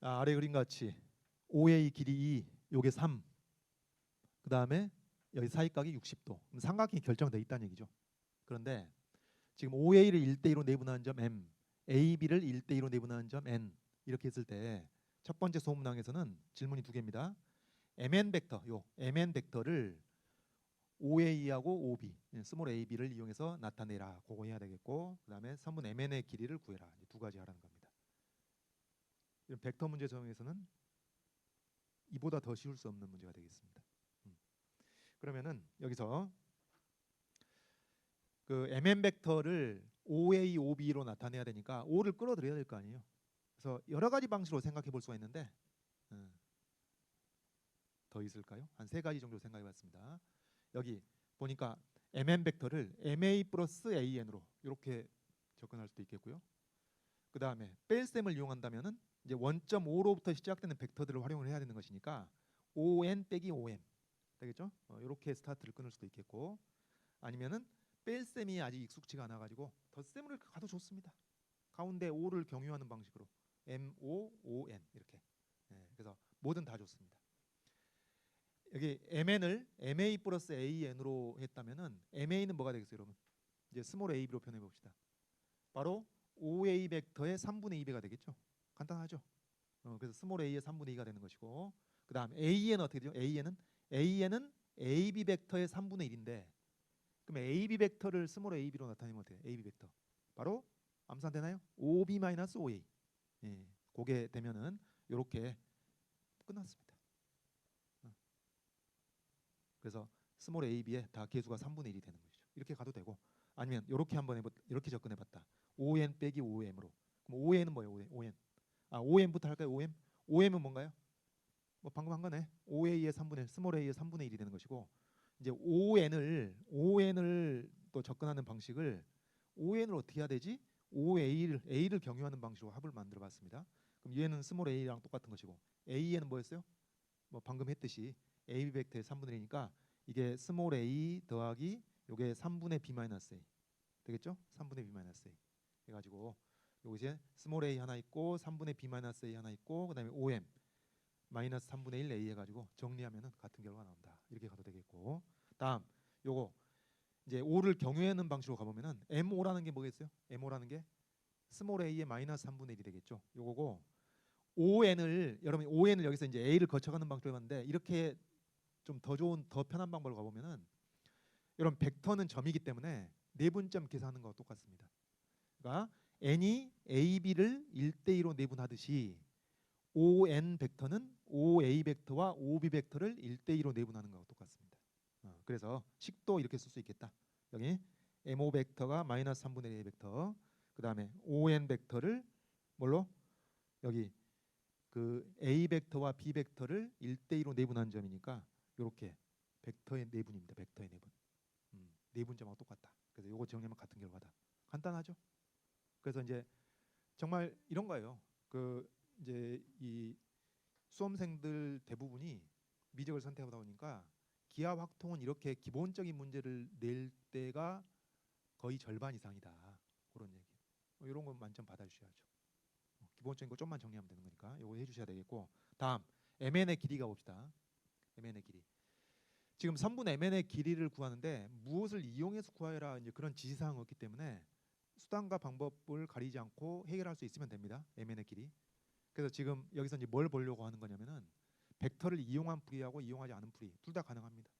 아래 그림 같이 OA 길이 2, 요게 3. 그 다음에 여기 사이각이 60도. 삼각형이 결정돼 있다는 얘기죠. 그런데 지금 OA를 1대2로 내분하는 점 M, AB를 1대2로 내분하는 점 N 이렇게 했을 때 첫 번째 소문항에서는 질문이 두 개입니다. MN 벡터, 요 MN 벡터를 OA하고 OB, 스몰 AB를 이용해서 나타내라. 그거 해야 되겠고, 그 다음에 선분 MN의 길이를 구해라. 두 가지 하라는 겁니다. 이런 벡터 문제 정에서는 이보다 더 쉬울 수 없는 문제가 되겠습니다. 그러면은 여기서 그 MN 벡터를 OA, OB로 나타내야 되니까 O를 끌어들여야 될 거 아니에요. 그래서 여러 가지 방식으로 생각해 볼 수가 있는데 더 있을까요? 한 세 가지 정도 생각해 봤습니다. 여기 보니까 MN 벡터를 MA 플러스 AN으로 이렇게 접근할 수도 있겠고요. 그 다음에 뺄셈을 이용한다면은 이제 원점 5로부터 시작되는 벡터들을 활용을 해야 되는 것이니까 ON 빼기 OM 되겠죠? 이렇게 스타트를 끊을 수도 있겠고, 아니면은 뺄셈이 아직 익숙치가 않아가지고 덧셈을 가도 좋습니다. 가운데 O를 경유하는 방식으로 MO, ON 이렇게. 그래서 뭐든 다 좋습니다. 여기 MN을 MA 플러스 AN으로 했다면은 MA는 뭐가 되겠어요, 여러분? 이제 스몰 AB로 표현해 봅시다. 바로 OA 벡터의 3분의 2배가 되겠죠. 간단하죠. 그래서 스몰 A의 3분의 2가 되는 것이고, 그 다음 AN은 어떻게 되죠? AN은 AB 벡터의 3분의 1인데, 그럼 AB 벡터를 스몰 AB로 나타내면 어때요? AB 벡터 바로 암산되나요? OB-OA. 그게 되면은 이렇게 끝났습니다. 그래서 스몰 AB에 다 계수가 3분의 1이 되는 것이죠. 이렇게 가도 되고, 아니면 이렇게 한번 이렇게 접근해봤다. ON 빼기 OM으로. 그럼 ON은 뭐예요? ON. OM부터 할까요? OM. OM은 뭔가요? 뭐 방금 한 거네. OA의 3분의 1, 스몰 A의 3분의 1이 되는 것이고, 이제 ON을 또 접근하는 방식을 ON을 어떻게 해야 되지? A를 경유하는 방식으로 합을 만들어봤습니다. 그럼 얘는 스몰 A랑 똑같은 것이고, AN은 뭐였어요? 뭐 방금 했듯이 AB 벡터의 3분의 1이니까 이게 스몰 A 더하기 요게 3분의 B-A 되겠죠? 3분의 B-A 해가지고 요거 이제 스몰 A 하나 있고 3분의 B-A 하나 있고, 그 다음에 OM 마이너스 3분의 1 A 해가지고 정리하면은 같은 결과가 나온다. 이렇게 가도 되겠고, 다음 요거 이제 O를 경유하는 방식으로 가보면은 MO라는 게 뭐겠어요? MO라는 게 스몰 A의 마이너스 3분의 1이 되겠죠. 요거고, 여러분 ON을 여기서 이제 A를 거쳐가는 방식으로 해봤는데, 이렇게 좀 더 좋은 더 편한 방법으로 가보면은 여러분 벡터는 점이기 때문에 내분점 계산하는 거와 똑같습니다. 그러니까 n이 AB를 1대2로 내분하듯이 ON 벡터는 OA 벡터와 OB 벡터를 1대2로 내분하는 거와 똑같습니다. 그래서 식도 이렇게 쓸 수 있겠다. 여기 MO 벡터가 마이너스 3분의 1 벡터, 그 다음에 ON 벡터를 뭘로? 여기 그 A 벡터와 B 벡터를 1대2로 내분한 점이니까 이렇게 벡터의 내분입니다. 벡터의 내분. 내분점하고 똑같다. 그래서 이거 정리하면 같은 결과다. 간단하죠? 그래서 이제 정말 이런 거예요. 그 이제 이 수험생들 대부분이 미적을 선택하다 보니까 기하 확통은 이렇게 기본적인 문제를 낼 때가 거의 절반 이상이다. 그런 얘기. 이런 건 만점 받아주셔야죠. 기본적인 거 좀만 정리하면 되는 거니까 이거 해주셔야 되겠고, 다음 MN의 길이가 봅시다. MN의 길이. 지금 선분 MN의 길이를 구하는데 무엇을 이용해서 구하라 이제 그런 지시사항이 없기 때문에 수단과 방법을 가리지 않고 해결할 수 있으면 됩니다. MN의 길이. 그래서 지금 여기서 이제 뭘 보려고 하는 거냐면은 벡터를 이용한 풀이하고 이용하지 않은 풀이 둘 다 가능합니다.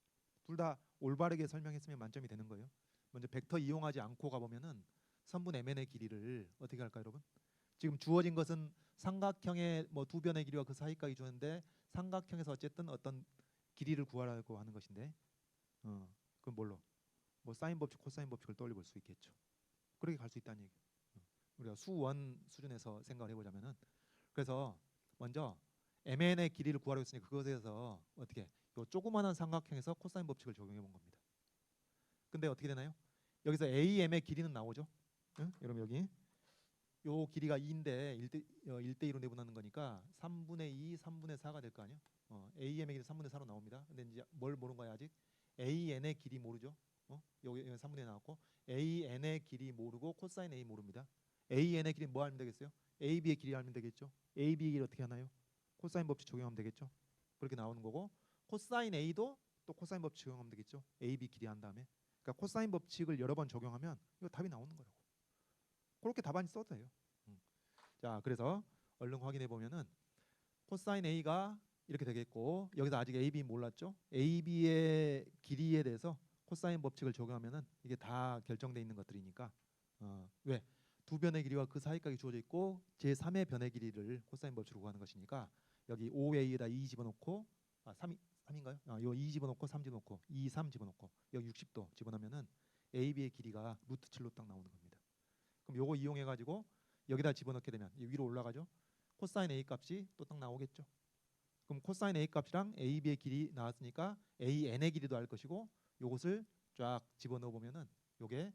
둘 다 올바르게 설명했으면 만점이 되는 거예요. 먼저 벡터 이용하지 않고 가보면은 선분 MN의 길이를 어떻게 할까요, 여러분? 지금 주어진 것은 삼각형의 뭐 두 변의 길이와 그 사이까지 주는데, 삼각형에서 어쨌든 어떤 길이를 구하라고 하는 것인데, 그럼 뭘로? 뭐 사인 법칙, 코사인 법칙을 떠올려 볼 수 있겠죠. 그렇게 갈 수 있다는 얘기. 우리가 수원 수준에서 생각을 해보자면은, 그래서 먼저 MN의 길이를 구하려고 했으니 그것에서 어떻게 요 조그마한 삼각형에서 코사인 법칙을 적용해 본 겁니다. 근데 어떻게 되나요? 여기서 AM의 길이는 나오죠. 여러분 여기 요 길이가 2인데 1대 2로 내분하는 거니까 3분의 2, 3분의 4가 될 거 아니에요. AM의 길이 3분의 4로 나옵니다. 근데 이제 뭘 모르는 거야 아직? AN의 길이 모르죠. 여기 3분의 2 나왔고 AN의 길이 모르고 코사인 A 모릅니다. AN의 길이 뭐 하면 되겠어요? AB의 길이 하면 되겠죠. AB의 길이 어떻게 하나요? 코사인 법칙 적용하면 되겠죠. 그렇게 나오는 거고 코사인 A도 또 코사인 법칙 적용하면 되겠죠. AB 길이 한 다음에 그러니까 코사인 법칙을 여러 번 적용하면 이거 답이 나오는 거라고. 그렇게 답안지 써도 돼요. 자, 그래서 얼른 확인해 보면은 코사인 A가 이렇게 되겠고 여기서 아직 AB 몰랐죠? AB의 길이에 대해서 코사인 법칙을 적용하면은 이게 다 결정돼 있는 것들이니까 왜? 두 변의 길이와 그 사이까지 주어져 있고 제3의 변의 길이를 코사인 법칙으로 구하는 것이니까 여기 5A에다 2 집어넣고 3인가요? 이거 2 집어넣고 3 집어넣고 2, 3 집어넣고 여기 60도 집어넣으면은 AB의 길이가 루트 7로 딱 나오는 겁니다. 그럼 요거 이용해 가지고 여기다 집어넣게 되면 위로 올라가죠. 코사인 A 값이 또 딱 나오겠죠. 그럼 코사인 A 값이랑 AB의 길이 나왔으니까 AN의 길이도 알 것이고 요것을 쫙 집어넣어 보면은 요게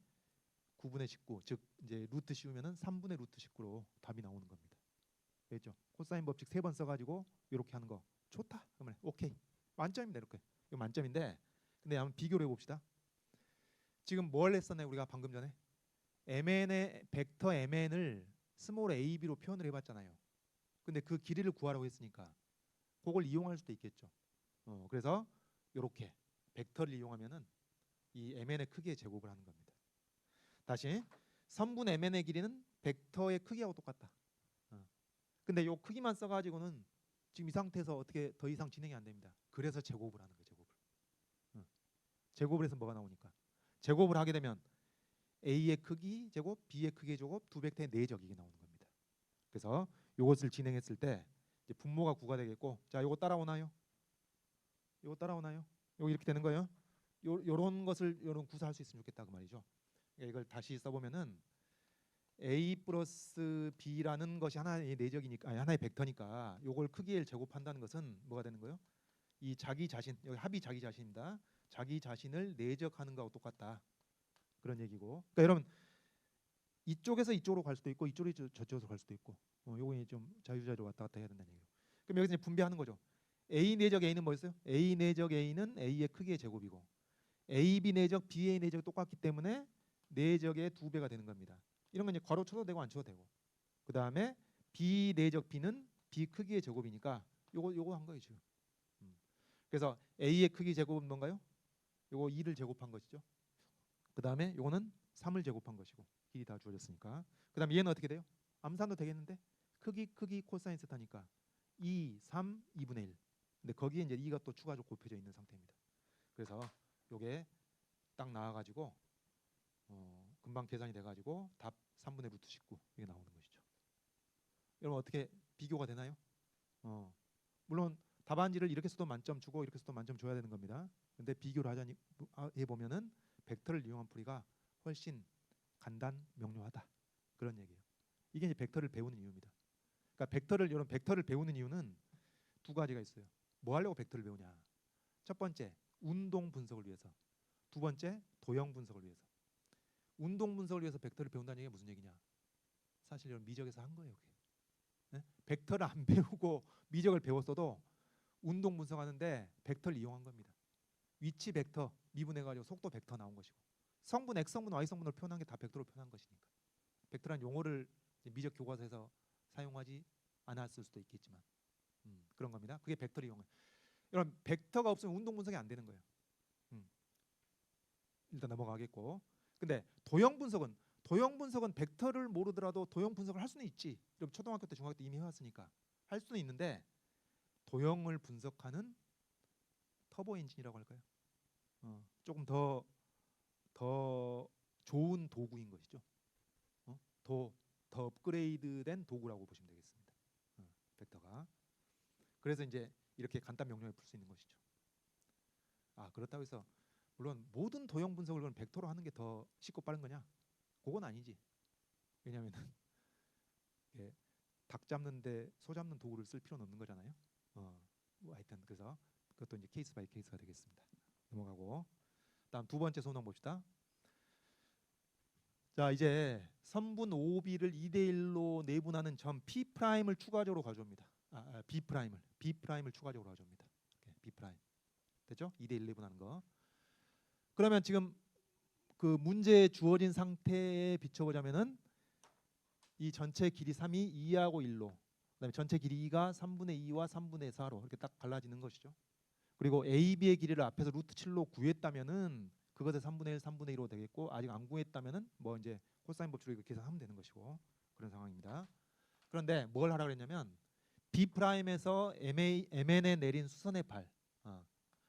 9분의 19, 즉 이제 루트 씌우면은 3분의 루트 19로 답이 나오는 겁니다. 됐죠? 코사인 법칙 3번 써가지고 이렇게 하는 거 좋다. 그러면 오케이 만점입니다. 이렇게 이거 만점인데 근데 한번 비교를 해봅시다. 지금 뭘 했었나요? 우리가 방금 전에 MN의 벡터 MN을 스몰 AB로 표현을 해봤잖아요. 근데 그 길이를 구하라고 했으니까 그걸 이용할 수도 있겠죠. 그래서 이렇게 벡터를 이용하면은 이 MN의 크기의 제곱을 하는 겁니다. 다시 선분 MN의 길이는 벡터의 크기하고 똑같다. 근데 이 크기만 써가지고는 지금 이 상태에서 어떻게 더 이상 진행이 안 됩니다. 그래서 제곱을 하는 거예요. 제곱을 해서 뭐가 나오니까 제곱을 하게 되면 A의 크기 제곱, B의 크기 제곱, 두 벡터의 내적 이게 나오는 겁니다. 그래서 이것을 진행했을 때 이제 분모가 9가 되겠고, 자, 이거 따라오나요? 이거 따라오나요? 이거 이렇게 되는 거예요. 요런 것을 요런 구사할 수 있으면 좋겠다 그 말이죠. 그러니까 이걸 다시 써보면은 A 플러스 B라는 것이 하나의 내적이니까 아니, 하나의 벡터니까 요걸 크기를 제곱한다는 것은 뭐가 되는 거예요? 이 자기 자신 여기 합이 자기 자신입니다. 자기 자신을 내적하는 거하고 똑같다 그런 얘기고. 그러니까 여러분 이쪽에서 이쪽으로 갈 수도 있고 이쪽에서 저쪽으로 갈 수도 있고 요거 좀 자유자재로 왔다 갔다 해야 된다는 얘기예요. 그럼 여기서 이제 분배하는 거죠. A 내적 A는 뭐였어요? A 내적 A는 A의 크기의 제곱이고 AB 내적 B의 내적 똑같기 때문에 내적의 2배가 되는 겁니다. 이런 건 이제 괄호 쳐도 되고 안 쳐도 되고. 그 다음에 B 내적 B는 B 크기의 제곱이니까 요거 한 거예요 지금. 그래서 A의 크기 제곱은 뭔가요? 요거 2를 제곱한 것이죠. 그 다음에 요거는 3을 제곱한 것이고 길이 다 주어졌으니까. 그 다음에 얘는 어떻게 돼요? 암산도 되겠는데 크기 코사인 세타니까 2, 3, 2분의 1. 근데 거기에 이제 2가 또 추가적으로 곱해져 있는 상태입니다. 그래서 요게 딱 나와가지고 금방 계산이 돼가지고 답 3분의 루트 19 이게 나오는 것이죠. 여러분 어떻게 비교가 되나요? 물론 답안지를 이렇게 써도 만점 주고 이렇게 써도 만점 줘야 되는 겁니다. 근데 비교를 하자니 해보면은 벡터를 이용한 풀이가 훨씬 간단 명료하다 그런 얘기예요. 이게 이제 벡터를 배우는 이유입니다. 그러니까 이런 벡터를 배우는 이유는 두 가지가 있어요. 뭐 하려고 벡터를 배우냐? 첫 번째 운동 분석을 위해서, 두 번째 도형 분석을 위해서. 운동 분석을 위해서 벡터를 배운다는 얘기가 무슨 얘기냐? 사실 이런 미적에서 한 거예요. 그게. 네? 벡터를 안 배우고 미적을 배웠어도 운동 분석하는데 벡터를 이용한 겁니다. 위치 벡터 미분해가지고 속도 벡터 나온 것이고 성분 X성분 Y성분을 표현한 게 다 벡터로 표현한 것이니까 벡터란 용어를 미적 교과서에서 사용하지 않았을 수도 있겠지만 그런 겁니다. 그게 벡터를 이용해. 이런 벡터가 없으면 운동 분석이 안 되는 거예요. 일단 넘어가겠고. 근데 도형 분석은 벡터를 모르더라도 도형 분석을 할 수는 있지. 여러분 초등학교 때 중학교 때 이미 해왔으니까 할 수는 있는데 도형을 분석하는 터보 엔진이라고 할까요? 조금 더 좋은 도구인 것이죠. 더 업그레이드된 도구라고 보시면 되겠습니다. 벡터가. 그래서 이제 이렇게 간단 명료하게 풀 수 있는 것이죠. 그렇다고 해서 물론 모든 도형 분석을 그럼 벡터로 하는 게 더 쉽고 빠른 거냐? 그건 아니지. 왜냐하면 닭 잡는데 소 잡는 도구를 쓸 필요는 없는 거잖아요. 뭐 하여튼 그래서 그것도 이제 케이스 바이 케이스가 되겠습니다. 넘어가고 다음 두 번째 소논 봅시다. 자 이제 선분 OB를 2대1로 내분하는 점 P'을 추가적으로 가져옵니다. B'을 추가적으로 가져옵니다. B' 됐죠? 2대1 내분하는 거. 그러면 지금 그 문제에 주어진 상태에 비춰보자면은 이 전체 길이 3이 2하고 1로, 그다음에 전체 길이 2가 3분의 2와 3분의 4로 이렇게 딱 갈라지는 것이죠. 그리고 AB의 길이를 앞에서 루트 7로 구했다면은 그것의 3분의 1, 3분의 1로 되겠고, 아직 안 구했다면은 뭐 이제 코사인 법칙으로 이렇게 계산하면 되는 것이고, 그런 상황입니다. 그런데 뭘 하라 그랬냐면 B 프라임에서 MN에 내린 수선의 발,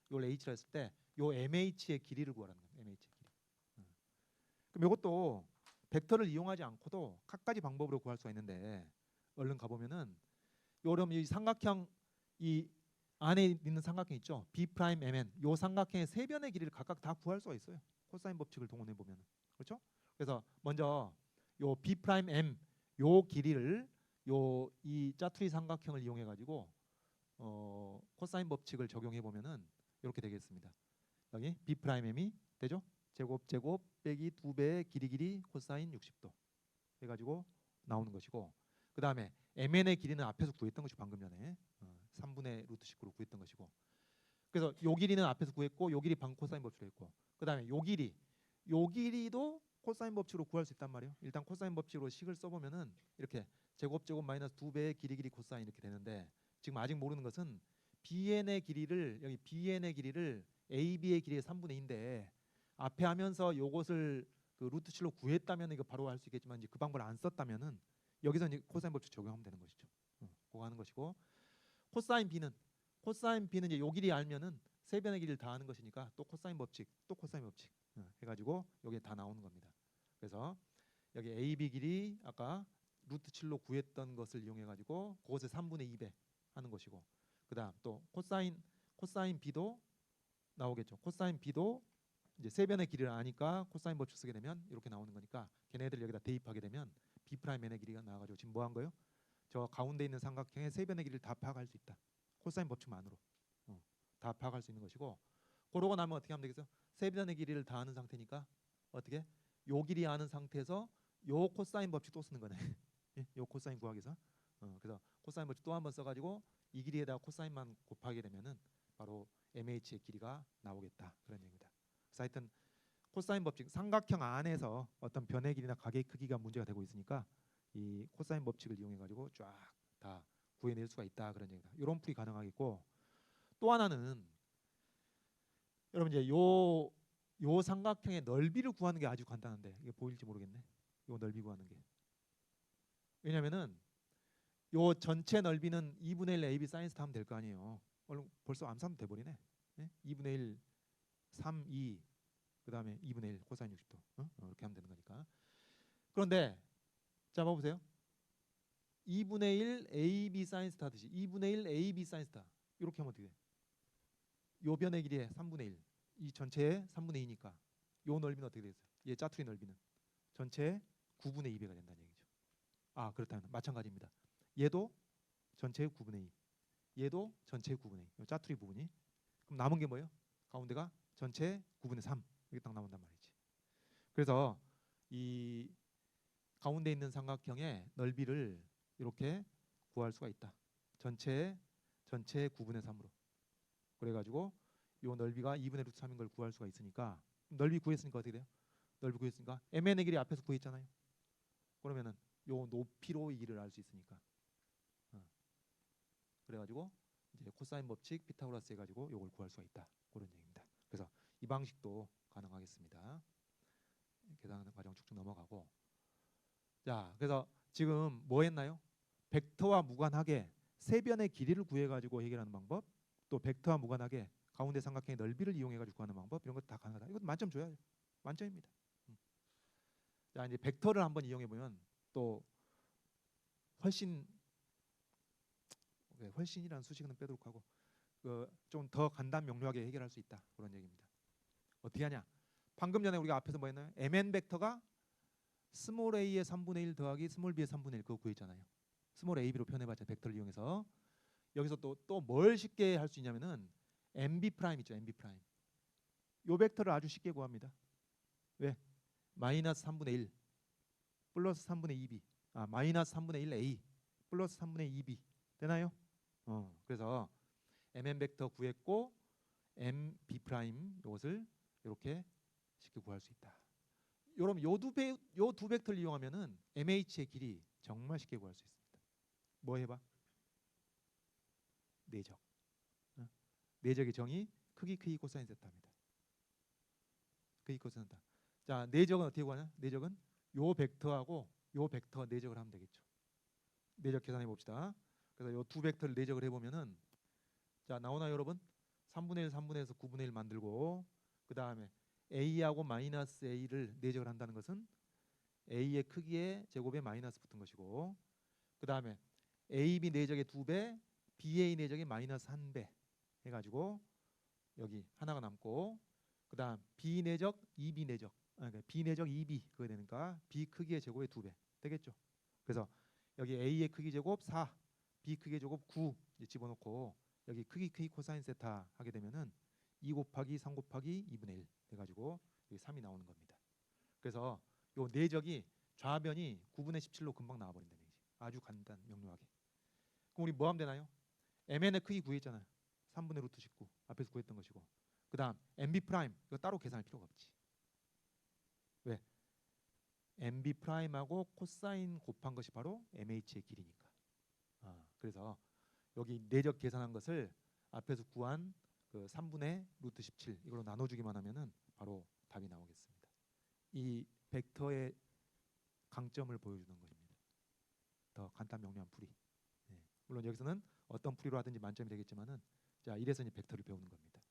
이걸 H라 했을 때 요 MH의 길이를 구하라는 거예요. MH의 길이. 그럼 이것도 벡터를 이용하지 않고도 각가지 방법으로 구할 수가 있는데, 얼른 가보면은 요럼 이 삼각형, 이 안에 있는 삼각형 있죠. B 프라임 MN, 요 삼각형의 세 변의 길이를 각각 다 구할 수가 있어요. 코사인 법칙을 동원해 보면, 그렇죠? 그래서 먼저 요 B 프라임 M 요 길이를 요 이 짜투리 삼각형을 이용해 가지고 코사인 법칙을 적용해 보면은 이렇게 되겠습니다. 여기 B 프라임 M이 되죠? 제곱 빼기 2배의 길이 코사인 60도 해가지고 나오는 것이고, 그 다음에 MN의 길이는 앞에서 구했던 것이 방금 전에 3분의 루트 19로 구했던 것이고, 그래서 요 길이는 앞에서 구했고, 요 길이 방 코사인 법칙으로 했고, 그 다음에 요 길이도 코사인 법칙으로 구할 수 있단 말이에요. 일단 코사인 법칙으로 식을 써보면은 이렇게 제곱 마이너스 2배의 길이 코사인 이렇게 되는데, 지금 아직 모르는 것은 BN의 길이를, 여기 BN의 길이를 AB의 길이의 3분의 2인데 앞에 하면서 요것을 그 루트 7로 구했다면 이거 바로 할 수 있겠지만, 이제 그 방법을 안 썼다면은 여기서 이제 코사인 법칙 적용하면 되는 것이죠. 그거 하는 것이고, 코사인 B는 이제 요 길이 알면은 세 변의 길이를 다 하는 것이니까 또 코사인 법칙 해가지고 여기에 다 나오는 겁니다. 그래서 여기 AB 길이 아까 루트 7로 구했던 것을 이용해 가지고 그것을 3분의 2배 하는 것이고, 그다음 또 코사인 B도 나오겠죠. 코사인 B도 이제 세 변의 길이를 아니까 코사인 법칙 쓰게 되면 이렇게 나오는 거니까 걔네들 여기다 대입하게 되면 B 프라임 n의 길이가 나와가지고 지금 뭐 한 거예요? 저 가운데 있는 삼각형의 세 변의 길이를 다 파악할 수 있다. 코사인 법칙만으로 다 파악할 수 있는 것이고, 그러고 나면 어떻게 하면 되겠어요? 세 변의 길이를 다 아는 상태니까 어떻게? 요 길이 아는 상태에서 요 코사인 법칙 또 쓰는 거네. 요 코사인 구하기 위해서. 그래서 코사인 법칙 또 한번 써가지고 이 길이에다가 코사인만 곱하게 되면은 바로 MH의 길이가 나오겠다, 그런 얘기입니다. 그래서 하여튼 코사인 법칙, 삼각형 안에서 어떤 변의 길이나 각의 크기가 문제가 되고 있으니까 이 코사인 법칙을 이용해 가지고 쫙 다 구해낼 수가 있다, 그런 얘기다. 이런 풀이 가능하겠고, 또 하나는 여러분 이제 요 삼각형의 넓이를 구하는 게 아주 간단한데, 이게 보일지 모르겠네. 요 넓이 구하는 게. 왜냐면은 요 전체 넓이는 2분의 1 AB 사인 스타 하면 될 거 아니에요. 벌써 암산도 돼 버리네. 네? 2분의 1 3 2 그다음에 2분의 1 코사인 60도. 이렇게 하면 되는 거니까. 그런데 자 봐보세요. 2분의 1 AB 사인 스타 듯이 2분의 1 AB 사인 스타 이렇게 하면 어떻게 돼? 요 변의 길이의 3분의 1, 이 전체의 3분의 2니까 요 넓이는 어떻게 되겠어요? 얘 짜투리 넓이는 전체의 9분의 2배가 된다는 얘기죠. 아, 그렇다면 마찬가지입니다. 얘도 전체의 9분의 2, 얘도 전체의 9분의 2. 요 짜투리 부분이. 그럼 남은 게 뭐예요? 가운데가 전체의 9분의 3 이렇게 딱 나온단 말이지. 그래서 이 가운데 있는 삼각형의 넓이를 이렇게 구할 수가 있다. 전체의 9분의 3으로. 그래가지고 요 넓이가 2분의 루트 3인 걸 구할 수가 있으니까, 넓이 구했으니까 어떻게 돼요? 넓이 구했으니까 MN의 길이 앞에서 구했잖아요. 그러면은 요 높이로 이 길을 알 수 있으니까. 그래가지고 이제 코사인 법칙 피타고라스 해가지고 요걸 구할 수가 있다, 그런 얘기입니다. 그래서 이 방식도 가능하겠습니다. 계산 과정 쭉쭉 넘어가고, 자 그래서 지금 뭐 했나요? 벡터와 무관하게 세 변의 길이를 구해가지고 해결하는 방법, 또 벡터와 무관하게 가운데 삼각형의 넓이를 이용해가지고 구하는 방법, 이런 것 다 가능하다. 이것도 만점 줘야 돼요. 만점입니다. 자 이제 벡터를 한번 이용해 보면 또 훨씬이라는 수식은 빼도록 하고 좀 더 간단 명료하게 해결할 수 있다, 그런 얘기입니다. 어떻게 하냐? 방금 전에 우리가 앞에서 뭐 했나요? mn 벡터가 스몰 a의 3분의 1 더하기 스몰 b의 3분의 1 그거 구했잖아요. 스몰 a, b로 표현해봤자 벡터를 이용해서. 여기서 또 뭘 쉽게 할 수 있냐면은 mb 프라임 있죠, mb 프라임. 요 벡터를 아주 쉽게 구합니다. 왜? 마이너스 3분의 1 플러스 3분의 2b, 마이너스 3분의 1 a 플러스 3분의 2b 되나요? 그래서 mn 벡터 구했고 mb 프라임 이것을 이렇게 쉽게 구할 수 있다. 여러분 요 두 벡터를 이용하면은 MH의 길이 정말 쉽게 구할 수 있습니다. 뭐 해봐? 내적. 어? 내적의 정의 크기 코사인 세타입니다. 크기 코사인 세타. 자, 내적은 어떻게 구하냐? 내적은 요 벡터하고 요 벡터 내적을 하면 되겠죠. 내적 계산해 봅시다. 그래서 요 두 벡터를 내적을 해보면은 자 나오나요 여러분? 3분의 1, 3분의 1에서 9분의 1 만들고 그 다음에 a하고 마이너스 a를 내적을 한다는 것은 a의 크기의 제곱에 마이너스 붙은 것이고 그 다음에 ab 내적의 2배, ba 내적의 마이너스 1배 해가지고 여기 하나가 남고 그 다음 b 내적, 2b 내적 그러니까 b 내적 2b 그거 되니까 b 크기의 제곱의 2배 되겠죠. 그래서 여기 a의 크기 제곱 4, b 크기의 제곱 9 집어넣고 여기 크기 코사인 세타 하게 되면은 2 곱하기 3 곱하기 2분의 1 해가지고 여기 3이 나오는 겁니다. 그래서 요 내적이 좌변이 9분의 17로 금방 나와버린다는 얘기지. 아주 간단 명료하게. 그럼 우리 뭐 하면 되나요? mn의 크기 구했잖아요. 3분의 루트 19 앞에서 구했던 것이고 그 다음 mb 프라임 이거 따로 계산할 필요가 없지. 왜? mb 프라임하고 코사인 곱한 것이 바로 mh의 길이니까. 그래서 여기 내적 계산한 것을 앞에서 구한 그 3분의 루트 17 이걸로 나눠주기만 하면은 바로 답이 나오겠습니다. 이 벡터의 강점을 보여주는 것입니다. 더 간단 명료한 풀이. 네. 물론 여기서는 어떤 풀이로 하든지 만점이 되겠지만은 자 이래서 이제 벡터를 배우는 겁니다.